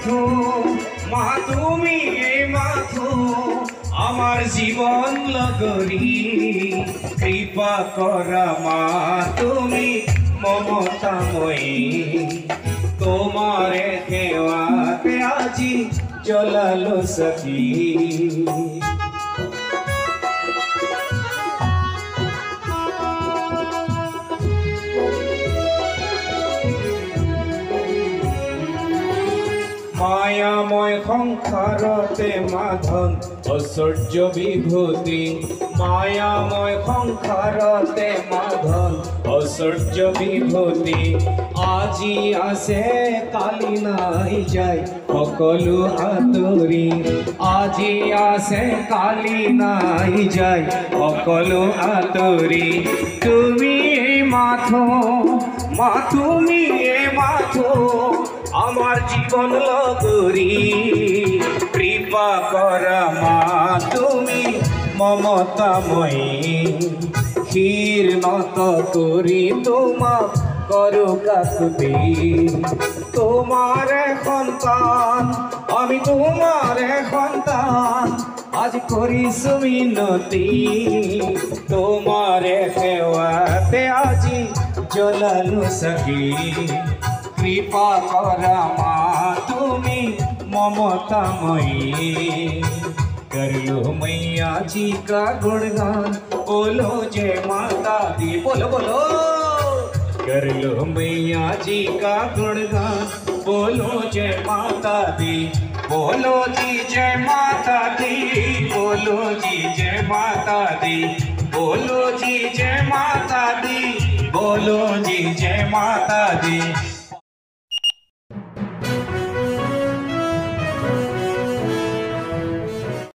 মাথো মা তুমি এই মাথো আমাৰ জীবন লগৰি কৃপা কৰা মা তুমি মমতাময়ী তোমাৰে সেৱাতে আজি জ্বলালো সখী মায়াময় সংসাৰতে মাধন ঐশ্বৰ্য বিভূতি মায়াময় সংসাৰতে মাধন ঐশ্বৰ্য বিভূতি আজি আছে কালি নাই যায় সকলো আতৰি আজি আছে কালি নাই যায় সকলো আতৰি তুমি মাথো মা তুমি মাথো আমার জীবন লগরি কৃপা করা মা তুমি মমতাময়ী ক্ষীর নত করি তোমাক করো কাকুতি তোমার সন্তান আমি তোমার সন্তান আজ করিছো মিনতি তোমার সেৱাতে আজি জ্বলালো সখী কৃপা করা মা তুমি ममतामयी कर लो मैया जी का गुणगान बोलो जय माता दी बोलो बोलो कर लो मैया जी का गुणगान बोलो जय माता दी बोलो जी जय माता दी बोलो जी जय माता दी बोलो जी जय माता दी बोलो जी जय माता दी।